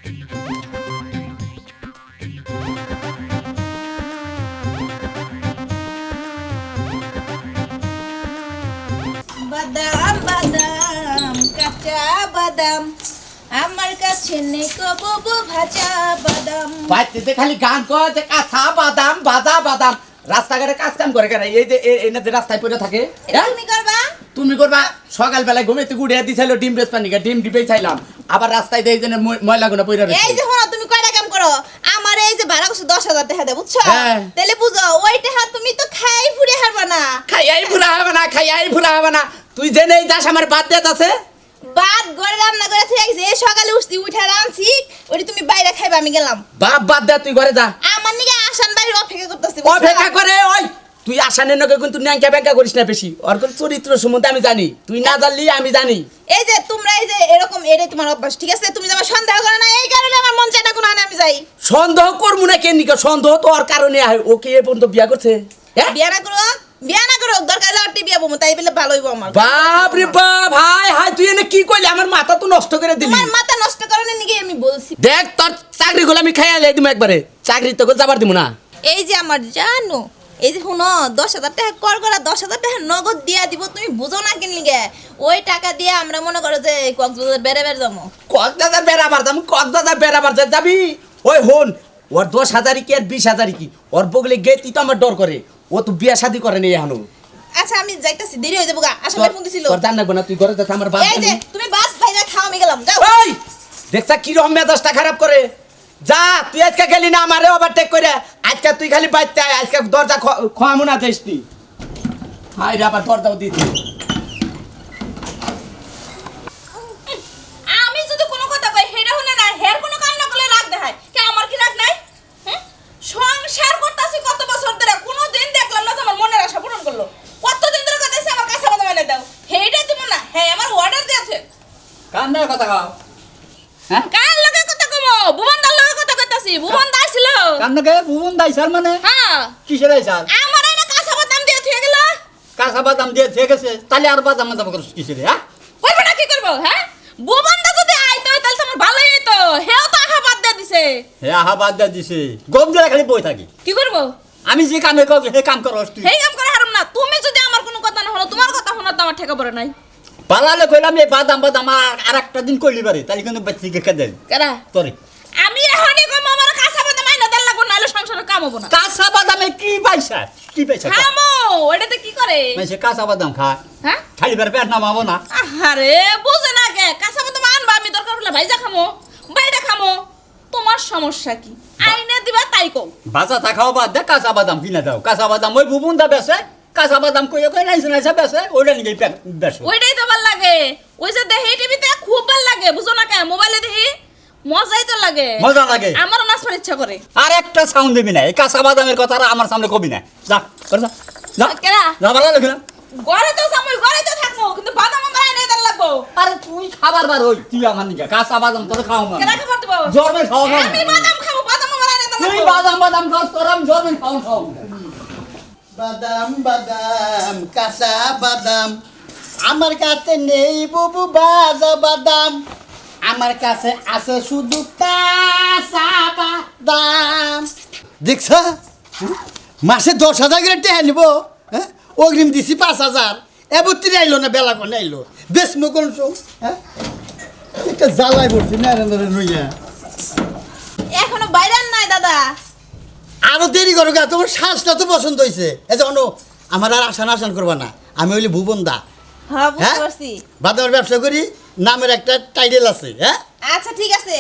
বাদাম বাদাম কাঁচা বাদাম আমার কাছে নেই কবু ভাজা বাদাম। বাইতে খালি গান কয় যে কাঁচা বাদাম ভাজা বাদাম। রাস্তাঘাটে কাজ কাম করে কেন? এই যে এনে যে রাস্তায় পড়ে থাকে তুমি করবা? তুমি করবা? সকালবেলায় ঘুমেতে গুড়িয়ে দিছিল ডিম বেশ পানি ডিম ডিবেই চাইলাম, আবার রাস্তায় দিয়ে যেন ময়লা গুলো পড়ে রয়েছে। এই যে হলো তুমি কয়টা কাম করো? আমার এই যে ভাড়া করছো 10,000 টাকা দেব, বুঝছো? তাহলে বুঝো ওই টাকা তুমি তো খাই ফুরে হারবা না। খাইয়াই ফুরা হবে না, খাইয়াই ফুরা হবে না। তুই যে নেই যাস আমার বাদ দেত আছে। বাদ ঘরে রান্না করে ঠিক আছে, এই সকালে উঠছি উঠে রাঁধছি, ওইটা তুমি বাইরে খাইবা, আমি গেলাম। বাদ দে, তুই ঘরে যা। আমার নিকে আসান বাইরে অপেক্ষা করতেছি। অপেক্ষা করে ওই তুই আসানের নকে কিন্তু ন্যাংকা ব্যাংকা করিস না বেশি। ওর কোন চরিত্র সম্বন্ধে আমি জানি, তুই না জানলি আমি জানি। এই যে তোমরা এই যে এরকম এটাই তোমার অভ্যাস, ঠিক আছে? তুমি যে আমার সন্দেহ করো না, এই কারণে আমার মন চায় না কোনো আমি যাই। সন্দেহ করবো না কেন? সন্দেহ তো ওর কারণে ও কি এ পর্যন্ত বিয়া করছে? বিয়া না করো দরকার হলে টিভি বমু, তাই বলে ভালো হইব আমার। বাপ রে বাপ, হাই হাই তুই এনে কি কইলি? আমার মাথা তো নষ্ট করে দিলি। আমার মাথা নষ্ট করার নিকে আমি বলছি। দেখ তোর চাকরি গুলো আমি খাইয়া লাই দিমু একবারে, চাকরি তো যাবার দিমু না। এই যে আমার জানো, এই যে শুনো 10,000 টাকা কর করা, 10,000 টাকা নগদ দিয়া দিব, তুমি বুঝো না কেন লিগে? ওই টাকা দিয়ে আমরা মনে করো যে কক্সবাজার বেড়াবার যাবো। কক্সবাজার বেড়াবার যাবি? ওই হন, ওর 10,000 কি আর 20,000 কি? ওর বগলে গেতি তো আমার ডর করে। ও তো বিয়া শাদি করে নি এখনো। আচ্ছা আমি যাইতাছি, দেরি হয়ে যাবো গা। আসলে ফোন দিছিল। তোর জান না গোনা, তুই ঘরে যা, আমার বাপ। এই যে তুমি বাস ভাইরা খাও, আমি গেলাম, যাও। ওই দেখছা কি রকম মেজাজটা খারাপ করে। যা তুই আজকে গেলি না আমারে ওভারটেক করে। আজকে তুই খালি বাইতে আয়, আজকে দরজা খোয়ামু না দেশ তুই। হাই রে, আবার দরজাও দিতে। আমি যদি কোনো কথা কই হেডা শুনে না, হের কোনো কাম না করলে রাগ দেখায়। কে আমার কি রাগ নাই? হ্যাঁ, সংসার করতাছি কত বছর ধরে, কোনো দিন দেখলাম না যে আমার মনের আশা পূরণ করলো। কতদিন ধরে কইতাছি আমার কাছে বাদাম এনে দাও, হেইটা তুমি না। হ্যাঁ, আমার অর্ডার দিয়েছে। কান না কথা কও। হ্যাঁ, কার লগে কথা কমো? ভুবনদার লগে কথা কইতাছি। ভুবনদা ছিল। কান না কে ভুবন দাইছাল মানে? হ্যাঁ, কিসের আইছাল? আমার এনে কাঁচা বাদাম দিয়ে থুয়ে গেল। কাঁচা বাদাম দিয়ে থেকে গেছে, তাহলে আর বাদাম দাম করছ কিসের? হ্যাঁ, কইব না কি করব? হ্যাঁ, ভুবনদা যদি আইতো তাহলে তোমার ভালোই হইতো। হেও তো আহা বাদ দিয়ে দিছে। হে আহা বাদ দিয়া দিছে, গম দিয়ে খালি বই থাকি। কি করব? আমি যে কামে কও হে কাম করস তুই। হেই কাম করে হারুম না। তুমি যদি আমার কোনো কথা না হলো, তোমার কথা শোনা তো আমার ঠেকা পড়ে নাই। পালালে কইলাম এই বাদাম বাদাম আর একটা দিন কইলি পারে, তাহলে কিন্তু বাচ্চি কে দেন কেডা? তোরে। আমি এখনই কম আমার কাঁচা বাদাম আইনা দেন লাগবো, নাহলে সংসারে কাম হবো না। কাঁচা বাদামে কি পাইছা? কি পাইছা? খামো, ওটাতে কি করে? মানে কাঁচা বাদাম খা, হ্যাঁ? খালি বার পেট নামাবো না। আরে বুঝে না কে? কাঁচা বাদাম আনবা, আমি দরকার হলে ভাইজা খামো, বাইরে খামো। তোমার সমস্যা কি? আইনে দিবা তাই কও। ভাজা থাকাও বাদ দে, কাঁচা বাদাম কিনে দাও। কাঁচা বাদাম ওই ভুবন দা বেছে, কাঁচা বাদাম কই কই নাইছে নাইছে বেছে, ওইটা নিয়ে বেছে। ওইটাই তো ভাল লাগে। ওই যে দেখি টিভিতে খুব ভাল লাগে, বুঝো না কে? মোবাইলে দেখি মজাই তো লাগে। মজা লাগে। আমারও নাচবার ইচ্ছা করে। আর একটা সাউন্ড দিবি না, এই কাঁচা বাদামের কথা আর আমার সামনে কবি না। যা করে যা, যা কেডা? যা ভালো লাগে না। ঘরে তো সামুই, ঘরে তো থাকবো, কিন্তু বাদাম আমার আইনে দেন লাগবো। আরে তুই খাবার বার হই, তুই আমার নিকে কাঁচা বাদাম তোর খাও না। কেডা খাবার দিব? জর্মে খাও না। আমি বাদাম খাবো, বাদাম আমার আইনে দেন তুই লাগবো। বাদাম বাদাম খাস, তোর আমি জর্মে খাও। বাদাম বাদাম কাঁচা বাদাম আমার কাছে নেই বুবু ভাজা বাদাম, আমার কাছে আছে শুধু কাঁচা বাদাম। দেখছ মাসে 10,000 করে টেহা নিব, হ্যাঁ? অগ্রিম দিছি 5,000, এবত্তি আইলো না, বেলা কোনে আইলো, বেশ মকন হ্যাঁ, একটা জ্বালাই পড়ছি না রইয়া। এখনো বাইরে নাই দাদা। আরো দেরি করো গা, তোমার শ্বাসটা তো পছন্দ হয়েছে। এই যে অনু, আমার আর আসান করবা না, আমি হইলি ভুবন দা। হ্যাঁ, বুঝতে হ্যাঁ, পারছি। বাদামের ব্যবসা করি, নামের একটা টাইটেল আছে। হ্যাঁ, আচ্ছা ঠিক আছে।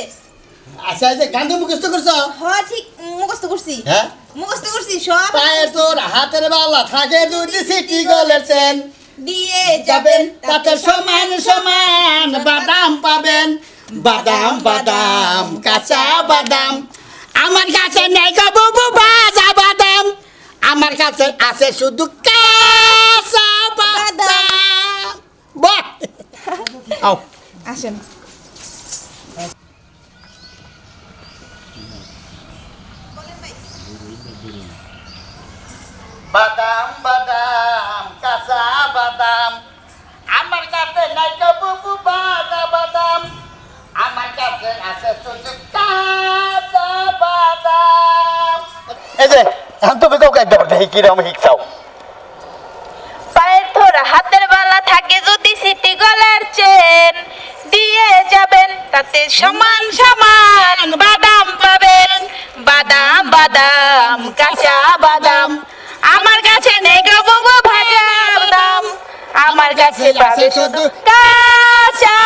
আচ্ছা এই যে গান মুখস্থ করছো? হ্যাঁ ঠিক মুখস্থ করছি। হ্যাঁ, মুখস্থ করছি সব। পায়ে তোর হাতের বালা থাকে দুটি সিটি গলের চেন, দিয়ে যাবেন তাতে সমান সমান বাদাম পাবেন। বাদাম বাদাম কাঁচা বাদাম আমার কাছে নেই গো বুবু ভাজা বাদাম, আমার কাছে আছে শুধু কাঁচা বাদাম। বাহ, আও আসেন। বাদাম বাদাম কাঁচা বাদাম আমার কাছে নাই গো বুবু ভাজা বাদাম, আমার কাছে আছে শুধু কাঁচা বাদাম। এই যে এখন তুমি কাউকে একদম দেখি কিরম শিখছাও। পায়ের ধরা হাতের বালা থাকে যদি সিটি গলার চেন দিয়ে যাবেন তাতে সমান সমান বাদাম পাবেন বাদাম বাদাম কাঁচা বাদাম আমার কাছে নেই গো বাবা ভাজা বাদাম আমার কাছে পাবে শুধু কাঁচা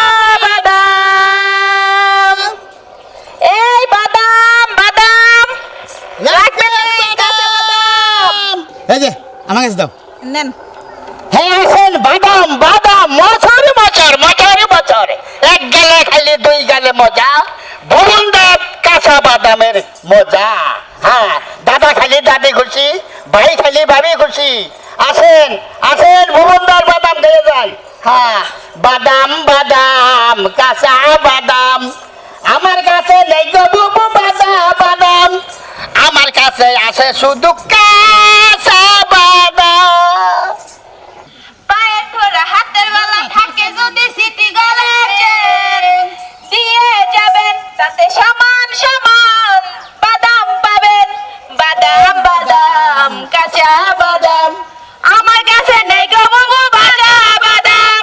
বাদাম এই বাদাম বাদাম লাগবে কাঁচা বাদাম এই যে আমার কাছে দাও। নেন হ্যাঁ আসেন বাদাম বাদাম মছরে মছর মছরে মছর এক গেলে খালি দুই গেলে মজা ভুবনদার কাঁচা বাদামের মজা। হ্যাঁ দাদা খালি দাদি খুশি ভাই খালি ভাবি খুশি। আসেন আসেন ভুবনদার বাদাম খেয়ে যান। হ্যাঁ বাদাম বাদাম কাঁচা বাদাম আমার কাছে নেই গো বুবু বাদা বাদাম আমার কাছে আছে শুধু কাঁচা বাদাম। পায়ের ধরা হাতের বালা থাকে যদি সিটি গলার চেন দিয়ে যাবেন তাতে সমান সমান বাদাম পাবেন বাদাম বাদাম কাঁচা বাদাম আমার কাছে নেই গো বাবু ভাজা বাদাম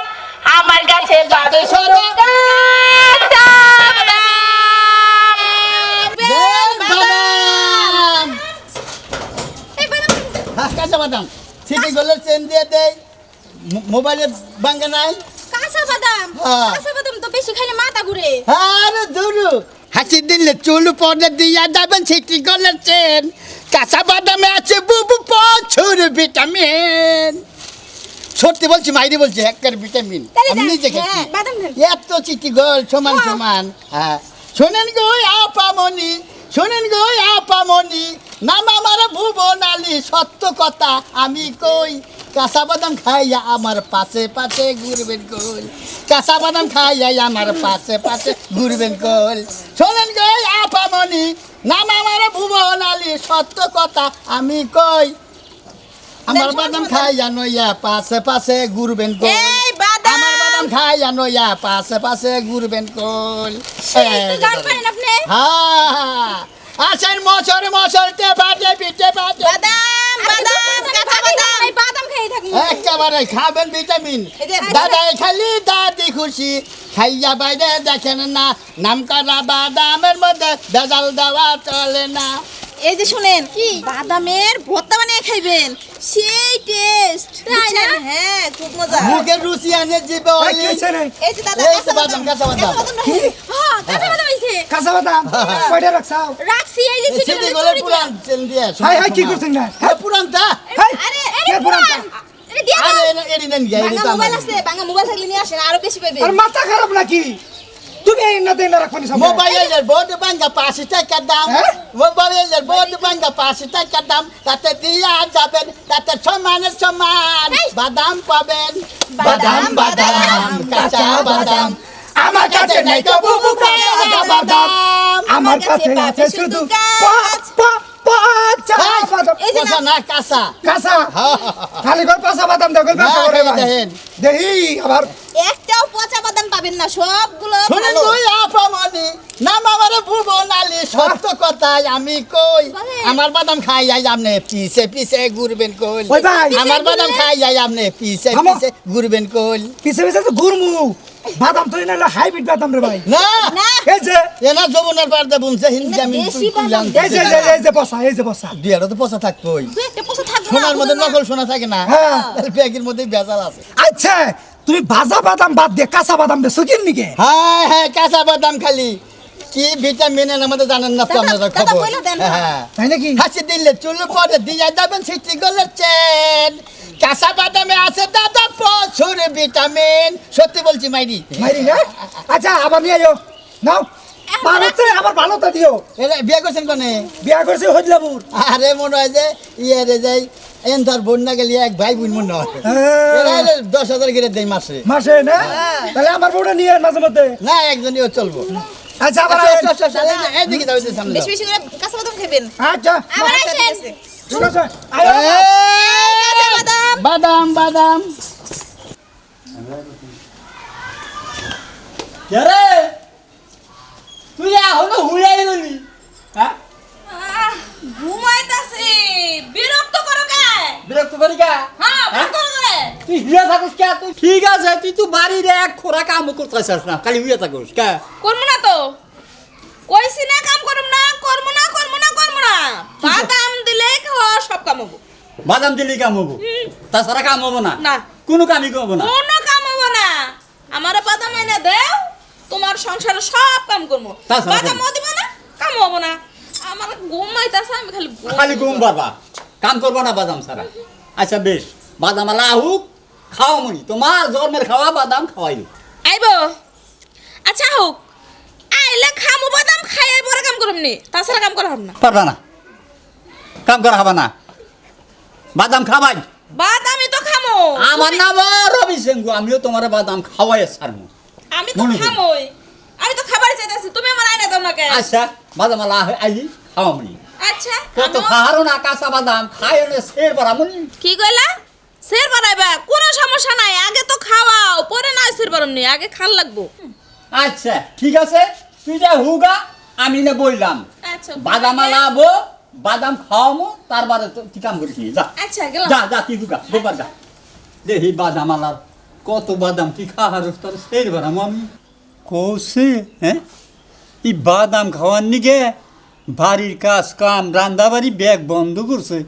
আমার কাছে পাবে শুধু কাঁচা বাদাম বাদাম এই বাদাম কাঁচা বাদাম সিটি গোলের চেন দিয়ে দেয় মোবাইলে ভাঙ্গে নাই। কাঁচা বাদাম হ্যাঁ। কাঁচা বাদাম তো বেশি খাইলে মাথা ঘুরে আরে দুরু হাসি দিলে চুল পরে দিয়া যাবেন সিটি গোলের চেন কাঁচা বাদামে আছে বুবু প্রচুর ভিটামিন। সত্যি বলছি মাইরি বলছি একটা ভিটামিন আমি নিজে খেয়েছি। বাদাম দেন এত চিঠি গোল সমান সমান। হ্যাঁ শোনেন গো আপামনি শোনেন গো আপামনি নাম আমার ভুবন আলী সত্য কথা আমি কই কাঁচা বাদাম খাইয়া আমার পাশে পাশে ঘুরবেন কই কাঁচা বাদাম খাইয়া আমার পাশে পাশে ঘুরবেন কই শোনেন গো আপামনি নাম আমার ভুবন আলী সত্য কথা আমি কই আমার বাদাম খাইয়া নইয়া পাশে পাশে ঘুরবেন কই এই বাদাম আমার বাদাম খাইয়া নইয়া পাশে পাশে ঘুরবেন কই সেই তো গান পারেন আপনি হ্যাঁ আসেন মশরে মশরতে বাজে পিঠে বাজে বাদাম বাদাম কাঁচা বাদাম এই বাদাম খেয়ে থাকুন একেবারে খাবেন ভিটামিন এই যে- দাদাই খালি দাদি খুশি খাইয়া বাইরে দেখেন না নাম করা বাদামের মধ্যে ভেজাল দেওয়া চলে না। এই যে শুনেন বাদামের ভর্তা বানিয়ে খাইবেন সেই টেস্ট তাই না হ্যাঁ খুব মজা মুখের রুচি আনে জিবে এই কি হইছে রে? এই যে দাদা এই তো বাদাম, কাঁচা বাদাম। হ্যাঁ কাঁচা বাদাম হইছে কাঁচা বাদাম কয়টা রাখছাও? রাখছি এই যে সিটি গলে পুরান তেল দিয়ে হাই হাই কি করছেন না? পুরানটা হাই আরে কে আরে পুরান পুরান আরে দিয়া আরে দাও এডি নেন গিয়া এডি বাংলা তো মোবাইল আমার আছে বাংলা মোবাইল থাকলে নিয়ে আসেন আরো বেশি পাবেন আর মাথা খারাপ নাকি? তুমি এই না দেন রাখনি সব মোবাইলের বোর্ড ভাঙ্গা 5 টাকা দাম হ্যাঁ? মোবাইলের বোর্ড ভাঙ্গা 5 টাকা দাম তাতে দিয়া যাবেন তাতে সমানের সমান বাদাম পাবেন বাদাম, বাদাম, কাঁচা বাদাম আমার কাছে নাই তো বুবু কাঁচা বাদাম আমার কাছে আছে শুধু কাঁচা বাদাম এই যে কাঁচা না কাঁচা কাঁচা হ্যাঁ। খালি করে কাঁচা বাদাম দেখল না, ব্যবসা করে ভাই দেখেন। দেখি আবার একটাও পচা বাদাম পাবেন না সবগুলো শুনেন ভালো। কই আপামনি নাম আমার ভুবন আলী সত্য কথাই আমি কই বলেন। আমার বাদাম খাই যাই আপনি পিছে পিছে ঘুরবেন কই ওই ভাই আমার বাদাম খাই যাই আপনি পিছে থামো। পিছে ঘুরবেন কই পিছে পিছে তো ঘুরমু বাদাম তো না হাইব্রিড বাদাম রে ভাই না না এই যে এনা যমুনার পাড়তে বুনছে হিন্দি আমি দেশি বাদাম। এই যে বসা এই যে বসা দুইটা তো পচা থাকবই দুই একটা পচা থাকবে না, সোনার মধ্যে বুঝো না? নকল সোনা থাকে না হ্যাঁ। তাহলে ব্যাগের মধ্যে ভেজাল আছে আচ্ছা তুমি ভাজা বাদাম বাদ দিয়ে কাঁচা বাদাম বেছো কিন নিকে হ্যাঁ হ্যাঁ কাঁচা বাদাম খালি কি ভিটামিন এর আমাদের জানেন না তো দাদা, আপনারা দাদা খবর বলে দেন। হ্যাঁ তাই নাকি হাসি দিলে চুল পরে দিয়া যাবেন সিটি গলের চেন কাঁচা বাদামে আছে দাদা প্রচুর ভিটামিন সত্যি বলছি মাইরি মাইরি না আচ্ছা আবার নিয়ে আয়ো নাও ভালোতে আবার ভালোটা দিও এরা বিয়ে করছেন কোনে বিয়া করছে হজলাপুর আরে মনে হয় যে ইয়ে রে যাই এন তার বোন না গেলে এক ভাই বোন মনে হয় এরা হলে 10,000 করে দেয় মাসে মাসে না তাহলে আমার বউটা নিয়ে আয় মাঝে মধ্যে না একজনই চলবো আচ্ছা আবার আচ্ছা, এইদিকে যাও এইদিকে সামনে বেশি বেশি করে কাঁচা বাদাম খাবেন আচ্ছা আবার আসেন ঠিক আছে আয়ো কাঁচা বাদাম বাদাম বাদাম রে তুই এখনো হুড়াই গেলি কে তুই ঠিক আছে তুই তো বাড়ির এক খোরা কাম করতেছিস না খালি হইয়া থাকিস কে করবো না তো কইছি না কাম করব না করবো না করবো না করবো না বাদাম দিলে খাওয়া সব কাম হবো বাদাম দিলি কাম হবো তাছাড়া কাম হবো না না কোনো কামই করবো না কোনো কাম হবো না আমার বাদাম এনে দেও তোমার সংসারে সব কাম করবো তাছাড়া বাদাম দিব না কাম হবো না আমার ঘুম আইতাছে আমি খালি খালি ঘুম বাবা কাম করবো না বাদাম ছাড়া আচ্ছা বেশ বাদাম আলা হুক খাওয়া মনি তোমার জন্মের খাওয়া বাদাম খাওয়াইল আইবো আচ্ছা হোক আইলে খামু বাদাম খাইয়ে পরে কাম করব নি তাছাড়া কাম করা হবে না পারবা না কাম করা হবে না বাদাম খাবাই বাদামই তো খামো আমার নাম রবি সিংহ আমিও তোমার বাদাম খাওয়াই ছাড়বো আমি তো মনে করি। খামোই আমি তো খাবার চাইতেছি তুমি আমার আইনা দাও না কেন আচ্ছা বাদাম আলা আইলি খাওয়া মনি আচ্ছা কত আমিও- খাহারো না কাঁচা বাদাম খাই এনে শের পারা মনি কি কইলা সের বানাইবা কোনো সমস্যা নাই আগে তো খাওয়াও পরে না সের বানাম নি আগে খাল লাগবো আচ্ছা ঠিক আছে তুই যা হুগা আমি না বললাম আচ্ছা বাদাম আলাবো বাদাম খাওয়ামো তারপরে তুই কাম করিস যা আচ্ছা গেলাম যা যা তুই হুগা গোবার যা দেখি বাদাম আলার কত বাদাম তুই খাওয়ার তোর শের বাদাম আমি কৌশে হ্যাঁ এই বাদাম খাওয়ার নিগে বাড়ির কাজ কাম রান্না বাড়ি ব্যাগ বন্ধ করছে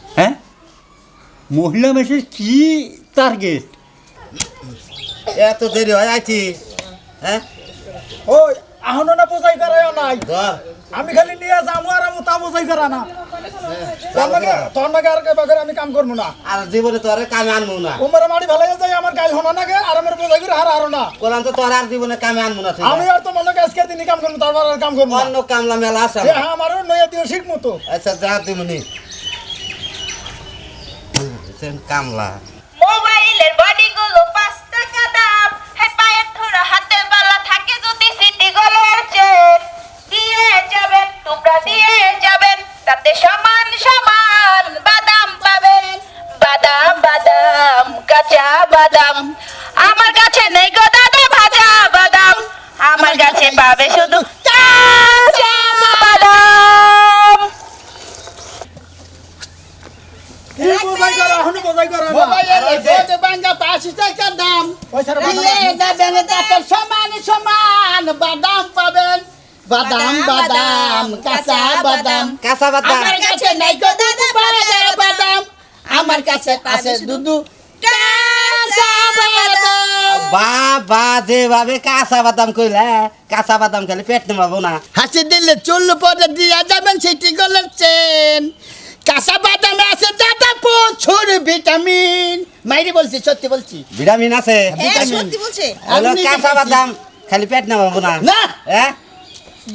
হ্যাঁ মহিলা মেসের কি টার্গেট এত দেরি হয় আইছি হ্যাঁ ওই আহনো না বোঝাই করায় নাই ধর আমি খালি নিয়ে যাবো আর আমি তা বোঝাই করা না তোর নাকি আর বাগের আমি কাম করবো না আর জীবনে তোর কামে আনবো না উমরে মারি ভালো যাই আমার গাইল হনা নাগে আর আমার বোঝাই করে হার আরো না কোরআন তো তোর আর জীবনে কামে আনবো না আমি আর তোমার লোক আজকের দিনই কাম করবো তারপর আর কাম করবো না অন্য কামলা মেলা আছে যে হ্যাঁ আমারও নয়া দিও শিখবো তো আচ্ছা যা দিমনি কামলা মোবাইলের বডিগুলো 5 টাকা দাম হ্যাঁ পায়ের থোড়া হাতে বালা থাকে যদি সিটি গোলের চেন দিয়ে যাবেন টুকরা দিয়ে যাবেন তাতে সমান সমান বাদাম পাবেন বাদাম বাদাম কাঁচা বাদাম আমার কাছে নেই গো দাদা ভাজা বাদাম আমার কাছে পাবে শুধু কাঁচা বাদাম কি বোঝাই করা এখনো বোঝাই করা না মোবাইলের বড় বাঙ্গা 5 টাকা দাম পয়সার দিলে যাবেন তাতে সমান সমান বাদাম পাবেন বাদাম বাদাম কাঁচা বাদাম কাঁচা বাদাম আমার কাছে নাই গো দাদা ভাজা বাদাম আমার কাছে আছে দুধু কাঁচা বাদাম বাবা যেভাবে কাঁচা বাদাম কইলা কাঁচা বাদাম খেলে পেট নেবাবো না হাসি দিলে চুল পরে দিয়া যাবেন সিটি গলের চেন কাঁচা বাদামে আছে দাদা প্রচুর ভিটামিন মাইরি বলছি সত্যি বলছি ভিটামিন আছে ভিটামিন সত্যি বলছে হলো কাঁচা বাদাম খালি পেট নেবাবো না না হ্যাঁ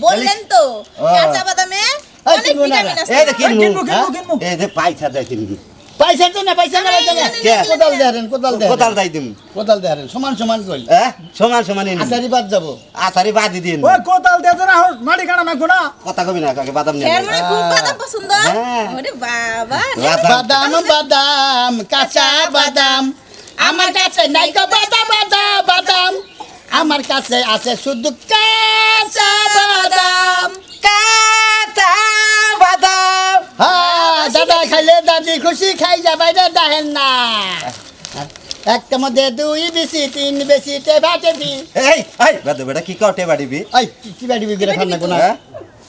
বললেন তো ও। কাঁচা বাদামে এই অনেক কিনবো না ভিটামিন আছে এই যে কিনবো কিনবো, হ্যাঁ? কিনবো। এই যে পয়সা দেয় কিনবি পয়সা তো না পয়সা না পয়সা না কে? কোদাল দেন কোদাল দেই দিম কোদাল দেয়ারেন সমান সমান কইল হ্যাঁ সমান সমান নিন আচারি বাদ যাব আসারি বাদি দিন ওই কোতাল দিয়ে তো না মাটি কাটা নাকবো না কথা কবি না কাকে বাদাম নিয়ে এর মানে খুব বাদাম পছন্দ হ্যাঁ। ওরে বাবা বাদাম বাদাম কাঁচা বাদাম আমার কাছে নাই গো বাদাম বাদাম আমার কাছে আছে শুধু কাঁচা বাদাম কাঁচা বাদাম হ্যাঁ দাদা খাইলে দাদি খুশি খাই যাবাই রে দেখেন না একটা মধ্যে 2 বেশি 3 বেশি টেবাটে বি এই এই বাদে বেটা কি কটে বাড়িবি এই কি বাড়ি বিগড়ে খান না কোনা হ্যাঁ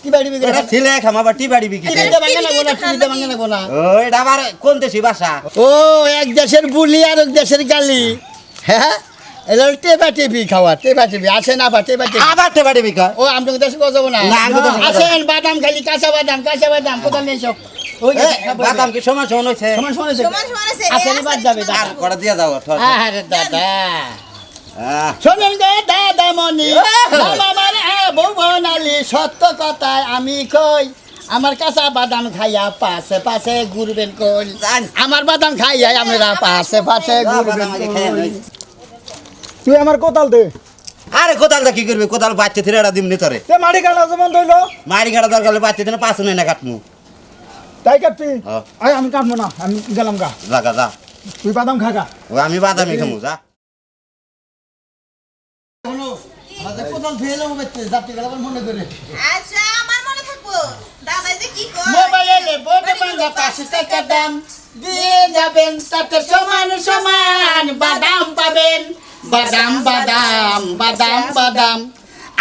কি বাড়ি বিগড়ে এটা ছিলে খামা বাটি বাড়িবি কি টিভিতে ভাঙে না কোনা টিভিতে ভাঙে না কোনা ও এটা আবার কোন দেশি ভাষা ও এক দেশের বুলি আর এক দেশের গালি হ্যাঁ এলো টেবা টেবি খাওয়া টেবা টেবি আছে না বা টেবা টেবি আবার তে বাড়িবি কা ও আমি তো দেশে যাবো না না, আমি তো দেশে আসেন বাদাম খালি কাঁচা বাদাম কোথাও নেই সব ওই যে বাদাম কি সমান সমান হইছে সমান সমান আছে সমান সমান আছে আচারি বাদ যাবে আর কটা দিয়া দাও আরে দাদা আহ শোনেন গো দাদা মনি আমার বউ বনালি সত্য কথায় আমি কই আমার কাঁচা বাদাম খাইয়া পাশে পাশে ঘুরবেন কই জান। আমার বাদাম খাইয়া আমরা পাশে পাশে ঘুরবেন বাদাম আগে খাইয়া কই। নই। তুই আমার কোতাল দে আরে কোদালটা কি করবি কোদাল বাচ্চা থিরে এটা দিমনি তোরে তে মাটি কাটা যেমন ধরলো মারি কাটা দরকার হলে বাচ্চা দিনে পাঁচ নাই না কাটমু তাই কাটবি হ্যাঁ। আয় আমি কাটবো না আমি গেলাম গা লাগা যা তুই বাদাম খাগা ও আমি বাদামি খামু যা আমাদের কোদাল ধুয়ে নেবো বেতে যাত্রী গেলে মনে করে আচ্ছা আমার মনে থাকবো দাদা যে কি কয় মোবাইলে বড় বাংলা 5 টাকা দাম দিয়ে যাবেন তাতে সমান সমান বাদাম পাবেন বাদাম বাদাম বাদাম বাদাম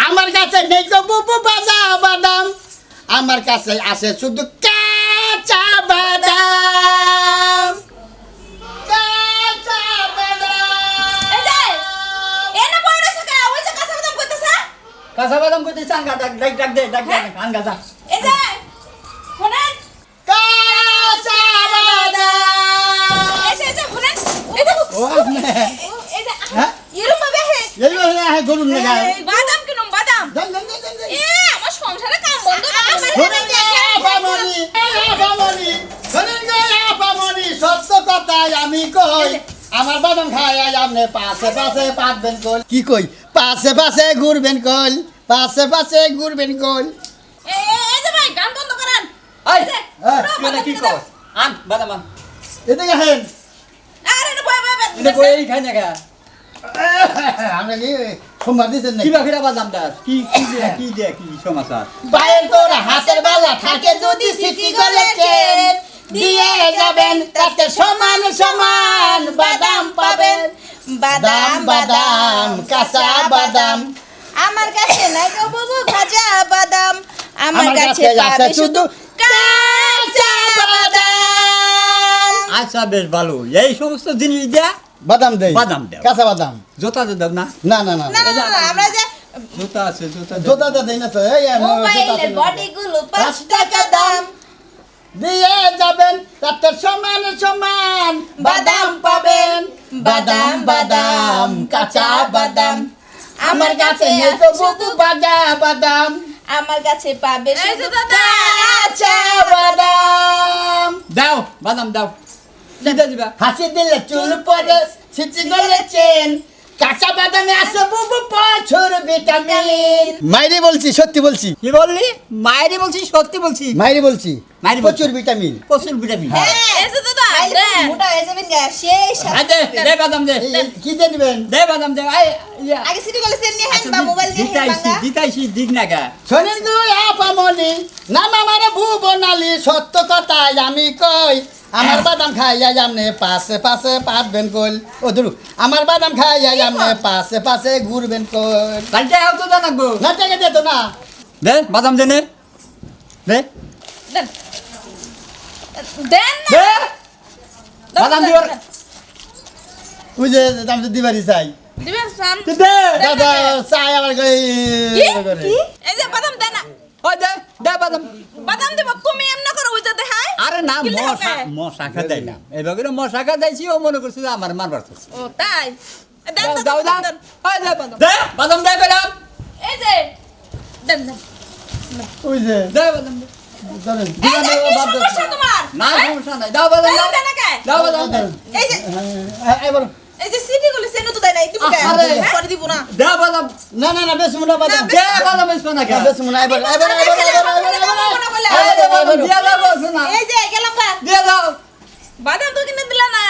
আমার কাছে নেই গো বুবু বাজা বাদাম আমার কাছে আছে শুধু কাঁচা বাদাম কাঁচা এই যে এনে পড়ে থাকা ওই যে কাঁচা বাদাম কইতেছে কাঁচা বাদাম করতে চাঙ্গা ডাক ডাক ডাক দে ডাক ডাক আন গাজা এই যে শুনেন কাঁচা বাদাম এই যে শুনেন এই যে ও নে এই যে হ্যাঁ? ইরম বেহে এই হ্যাঁ গরুন না বাদাম কিনুম বাদাম দেন দেন দেন দেন এ আমার সংসারে কাম বন্ধ শোনেন গো আপামনি আপামনি শোনেন গো আপামনি সত্য কথাই আমি কই আমার বাদাম খায় আপনি পাশে পাশে পাতবেন কল কি কই পাশে পাশে ঘুরবেন কল পাশে পাশে ঘুরবেন কল এই যে ভাই গান বন্ধ করেন এই এই যে, তুই না কি কর আন বাদাম আন এদিকে হেন আরে না বয় বয় এটা কই খাই না গা আমরা কি সোমবার দিছেন কি নাকি বাকিরা বাদাম দাস কি দে কি সমাচার পায়ের তোর হাতের বালা থাকে যদি সিটি গলে চেন দিয়ে যাবেন তাতে সমান সমান বাদাম পাবেন বাদাম বাদাম কাঁচা বাদাম আমার কাছে নাই গো বুবু ভাজা বাদাম আমার আমার কাছে কাছে আছে পাবে শুধু শুধু কাঁচা বাদাম আচ্ছা বেশ ভালো এই সমস্ত জিনিস দেয়া বাদাম দেই বাদাম দাও। কাঁচা বাদাম জোতা দাও না না না না না না না, না, আমরা যে জোতা আছে জোতা দে। জোতা দেই না তো এই মোবাইলের বডিগুলো 5 টাকা দাম দিয়ে যাবেন তাতে সমান সমান বাদাম পাবেন বাদাম বাদাম কাঁচা বাদাম আমার কাছে নেই তো বুবু বাজা বাদাম আমার কাছে পাবে শুধু কাঁচা বাদাম দাও বাদাম দাও দিতে দিবা হাসি দিলে চুল পরে সিটি গলে চেন কাঁচা বাদামে আছে বুবু প্রচুর ভিটামিন মাইরে বলছি সত্যি বলছি কি বললি মায়েরই বলছি সত্যি বলছি মাইরে বলছি মাইরে বলছি। প্রচুর ভিটামিন প্রচুর ভিটামিন এই যে দাদা মোটা হয়ে যাবেন গা সেই দে দে বাদাম দে কি দিয়ে দিবেন দে বাদাম দে আই ইয়া আগে সিটি কলেজ নিয়ে হ্যাঁ বা মোবাইল দিয়ে জিতাইছি জিতাইছি দিক না গা শোনেন গো আপামনি নাম আমার ভুবনালি সত্য কথাই আমি কই আমার বাদাম খাইয়া আমনে পাশে পাশে পাতবেন কল ও ধরু আমার বাদাম খাইয়া আমনে পাশে পাশে ঘুরবেন কল কালকে আও তো জানাবো না টাকা দে তো না দে বাদাম দে নে দে দেন দেন দে বাদাম দিওর ওই যে দাম তো দিবারই চাই দিবেন সাম দে দাদা চাই আমার কই কি এই যে বাদাম দেন না ওই দে দে বাদাম বাদাম দেব তুমি এমন করো ওই যে দেখাই আরে না কিনলে মশা হবে? মশা খা দেয় না এবার মশা খা দেয়ছি ও মনে করছে যে আমার মারবার করছে ও তাই দেন দাও দেন, দাও দেন ওই দে বাদাম দে বাদাম দে পেলাম এই যে দেন দেন ওই যে দে বাদাম দে ধরেন এই যে কি সমস্যা তোমার না সমস্যা নাই দাও বাদাম দাও দেন না কে দাও বাদাম দাও এই যে এবার এই যে সিটি কলেজ সেন তো দেয় নাই তুমি কে আরে। করে দিব না দে বাদাম না না না বেশ মুনা বাদাম দে বাদাম এসো না কে বেশ মুনা এবার এবার এই দে বাদাম দিয়া দাও বলছো না এই যে গেলাম গা দিয়া দাও বাদাম তো কিনে দিলা না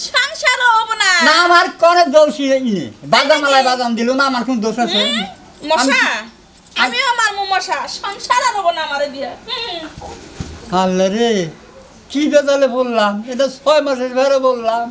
সংসার হবে না না আমার কোন দোষ ইনে বাদাম আলাই বাদাম দিল না আমার কোন দোষ আছে মশা আমিও আমার মশা সংসার আর হবে না আমারে দিয়ে আল্লাহ রে কি বেজালে বললাম এটা 6 মাসের ভেরে বললাম